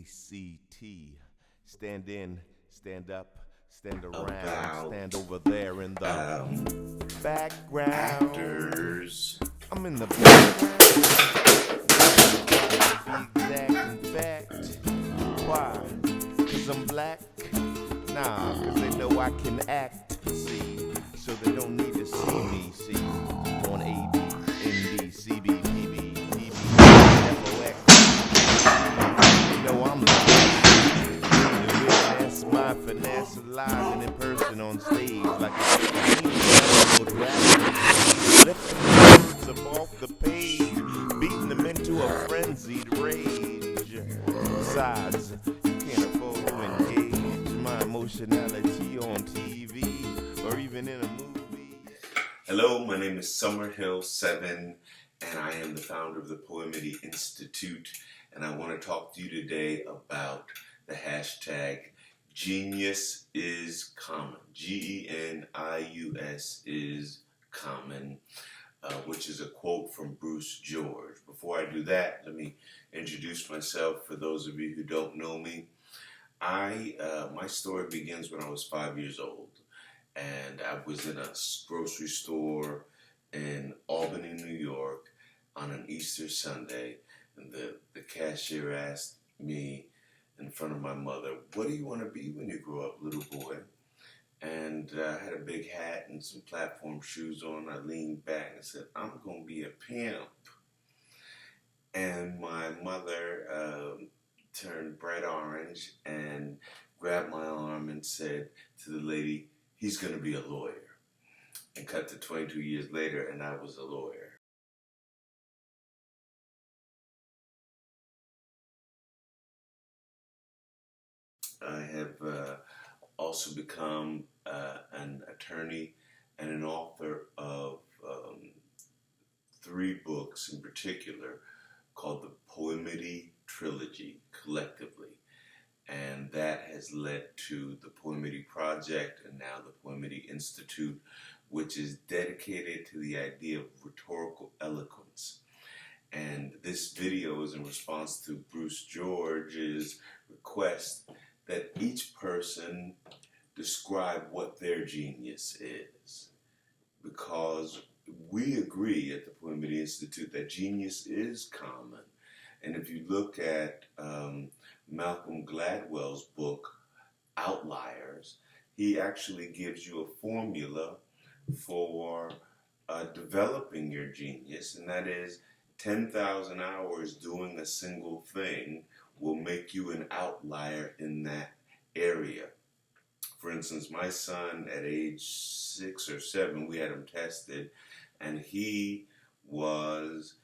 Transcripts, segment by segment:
ACT. Stand in, stand up, stand around, About stand over there in the background. actors. I'm in the background. Be exact, in fact. Why? Cause I'm black? Nah, cause they know I can act, see. So they don't need to see me, see. On AD, ND, CB, PB, TB, FOX. You know I'm the finesse, my finesse, alive and in person on stage like a download rap. Lift the words up off the page, beating them into a frenzied rage. Besides, you can't afford to engage my emotionality on TV or even in a movie. Hello, my name is Summerhill7, and I am the founder of the Poemity Institute, and I want to talk to you today about the hashtag Genius is Common. GENIUS is common, which is a quote from Bruce George. Before I do that, let me introduce myself for those of you who don't know me. My story begins when I was 5 years old, and I was in a grocery store in Albany, New York on an Easter Sunday, and the cashier asked me in front of my mother, "What do you want to be when you grow up, little boy?" And I had a big hat and some platform shoes on. I leaned back and said, "I'm going to be a pimp." And my mother turned bright orange and grabbed my arm and said to the lady, "He's going to be a lawyer." And cut to 22 years later, and I was a lawyer. I have also become an attorney and an author of 3 books in particular called the Poemity Trilogy collectively. And that has led to the Poemity Project and now the Poemity Institute, which is dedicated to the idea of rhetorical eloquence. And this video is in response to Bruce George's request that each person describe what their genius is. Because we agree at the Poemity Institute that genius is common. And if you look at Malcolm Gladwell's book, Outliers, he actually gives you a formula for developing your genius, and that is 10,000 hours doing a single thing will make you an outlier in that area. For instance, my son at age 6 or 7, we had him tested, and he was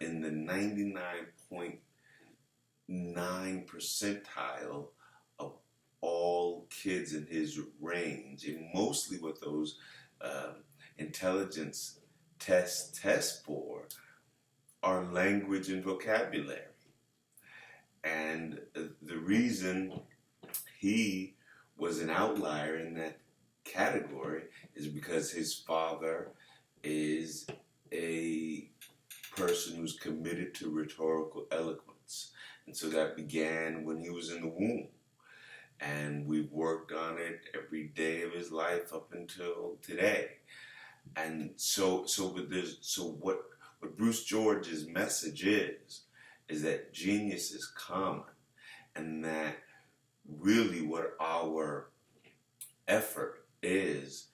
in the 99.9 percentile of all kids in his range. And mostly what those intelligence tests test for are language and vocabulary. And the reason he was an outlier in that category is because his father is a person who's committed to rhetorical eloquence. And so that began when he was in the womb. And we've worked on it every day of his life up until today. And so what Bruce George's message is that genius is common, and that really what our effort is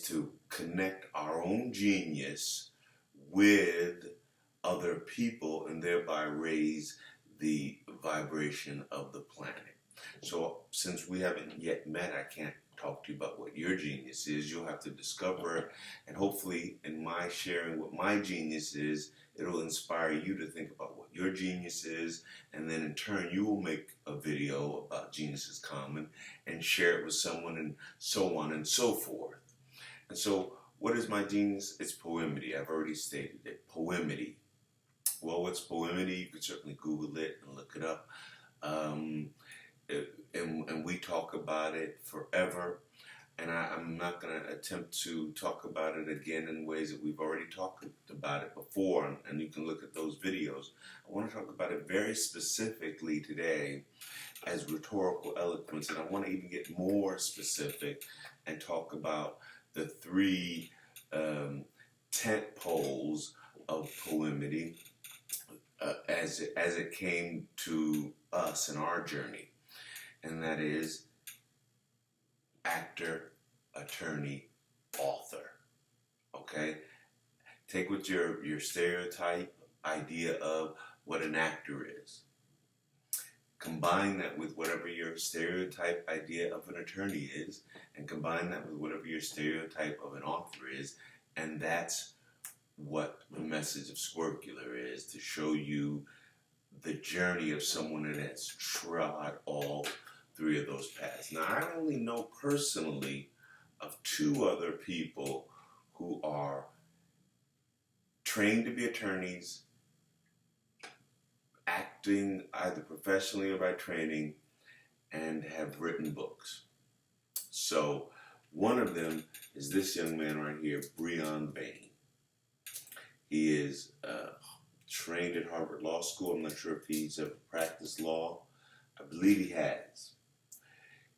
to connect our own genius with other people and thereby raise the vibration of the planet. So since we haven't yet met, I can't talk to you about what your genius is. You'll have to discover it, and hopefully in my sharing what my genius is, it'll inspire you to think about what your genius is, and then in turn you will make a video about Genius is Common and share it with someone, and so on and so forth. And so what is my genius? It's poemity. I've already stated it. Poemity. Well, what's poemity? You could certainly Google it and look it up. And we talk about it forever. and I'm not going to attempt to talk about it again in ways that we've already talked about it before, and you can look at those videos. I want to talk about it very specifically today as rhetorical eloquence, and I want to even get more specific and talk about the three tent poles of poemity as it came to us in our journey, and that is actor, attorney, author. Okay? Take what your stereotype idea of what an actor is. Combine that with whatever your stereotype idea of an attorney is, and combine that with whatever your stereotype of an author is, and that's what the message of Squircular is, to show you the journey of someone that has trod all three of those paths. Now, I only know personally of two other people who are trained to be attorneys, acting either professionally or by training, and have written books. So one of them is this young man right here, Breon Bain. He is trained at Harvard Law School. I'm not sure if he's ever practiced law. I believe he has.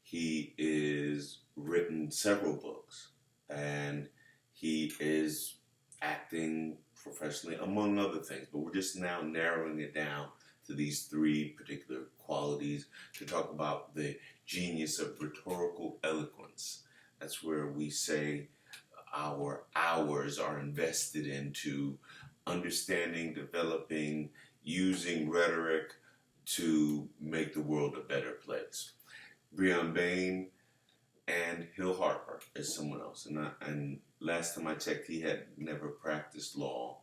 He is written several books, and he is acting professionally, among other things. But we're just now narrowing it down to these three particular qualities to talk about the genius of rhetorical eloquence. That's where we say our hours are invested into understanding, developing, using rhetoric to make the world a better place. Breon Bain and Hill Harper is someone else. And last time I checked, he had never practiced law.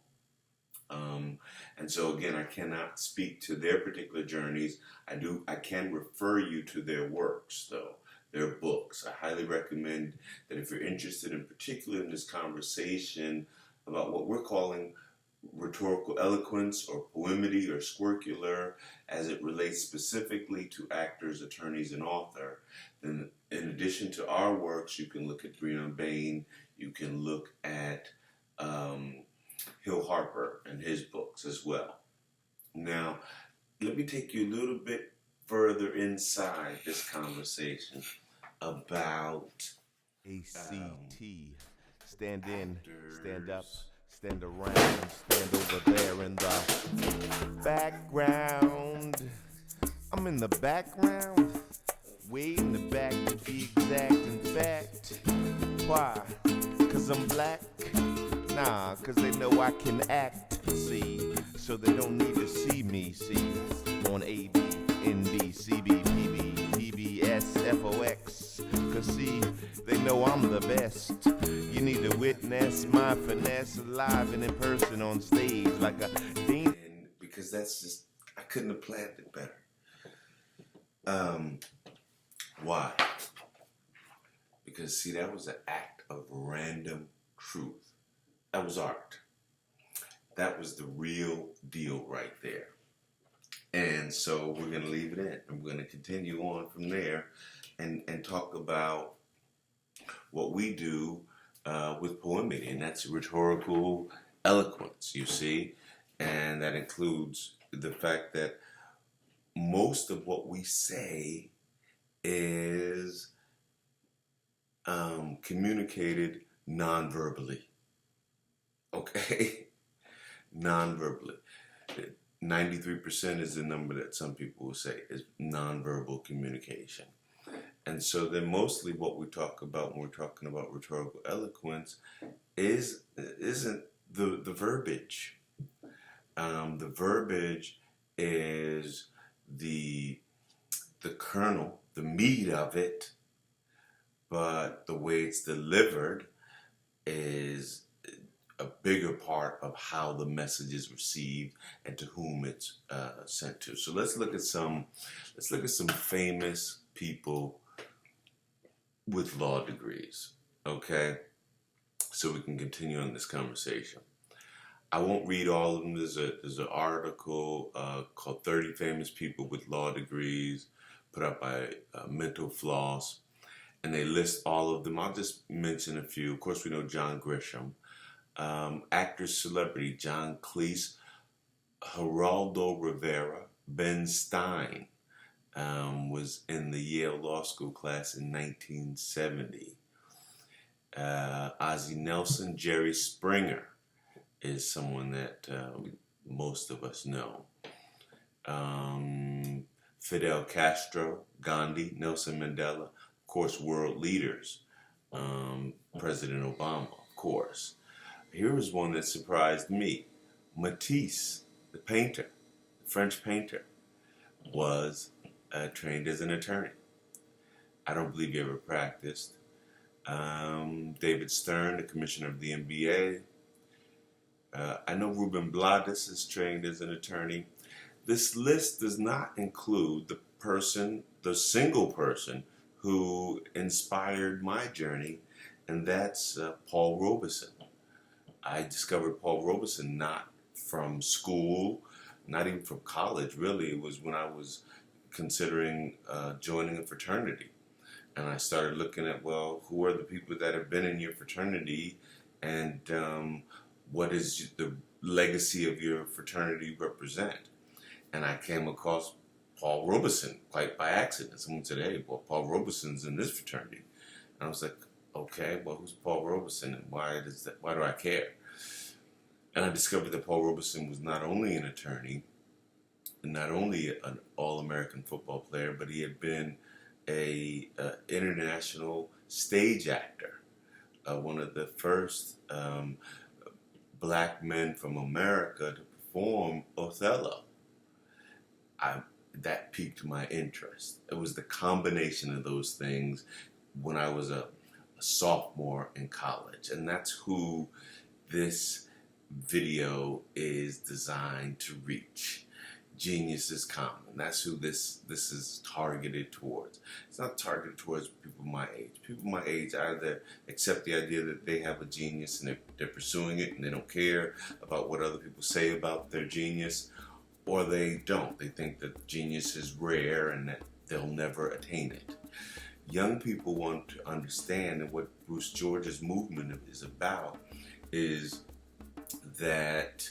And so again, I cannot speak to their particular journeys. I can refer you to their works, though, their books. I highly recommend that if you're interested in particular in this conversation about what we're calling rhetorical eloquence or poemity or Squircular as it relates specifically to actors, attorneys, and author, then in addition to our works, you can look at Breon Bain, you can look at Hill Harper and his books as well. Now, let me take you a little bit further inside this conversation about ACT. Stand in, stand up, stand around, stand over there in the background. I'm in the background, way in the back to be exact. In fact, why? 'Cause I'm black? Nah, 'cause they know I can act, see, so they don't need to see me, see, on AD, NB, CB, PB, PBS, FOX, 'cause see, they know I'm the best. You need to witness my finesse live and in person on stage like a dean. And because that's just, I couldn't have planned it better. Why? Because see, that was an act of random truth. That was art. That was the real deal right there. And so we're going to leave it in. And we're going to continue on from there and talk about what we do with poemity, and that's rhetorical eloquence, you see. And that includes the fact that most of what we say is communicated non-verbally. Okay? Non-verbally. 93% is the number that some people will say is non-verbal communication. And so then mostly what we talk about when we're talking about rhetorical eloquence isn't the verbiage. The verbiage is the kernel, the meat of it, but the way it's delivered is a bigger part of how the message is received and to whom it's sent to. So let's look at some famous people with law degrees, okay? So we can continue on this conversation. I won't read all of them. There's an article called 30 Famous People with Law Degrees, put out by Mental Floss. and they list all of them. I'll just mention a few. Of course, we know John Grisham. Actor, celebrity, John Cleese, Geraldo Rivera, Ben Stein was in the Yale Law School class in 1970. Ozzie Nelson, Jerry Springer is someone that most of us know. Fidel Castro, Gandhi, Nelson Mandela, of course, world leaders. President Obama, of course. Here was one that surprised me. Matisse, the painter, the French painter, was trained as an attorney. I don't believe he ever practiced. David Stern, the commissioner of the NBA. I know Ruben Blades is trained as an attorney. This list does not include the single person who inspired my journey, and that's Paul Robeson. I discovered Paul Robeson not from school, not even from college, really. It was when I was considering joining a fraternity. And I started looking at, well, who are the people that have been in your fraternity, and what is the legacy of your fraternity represent? And I came across Paul Robeson quite by accident. Someone said, hey, well, Paul Robeson's in this fraternity. And I was like, okay, well, who's Paul Robeson, and why do I care? And I discovered that Paul Robeson was not only an attorney, not only an All-American football player, but he had been a international stage actor, one of the first black men from America to perform Othello. That piqued my interest. It was the combination of those things when I was a sophomore in college, and that's who this video is designed to reach. Genius is common. That's who this is targeted towards. It's not targeted towards people my age. People my age either accept the idea that they have a genius and they're pursuing it and they don't care about what other people say about their genius, or they don't. They think that genius is rare and that they'll never attain it. Young people want to understand that what Bruce George's movement is about is that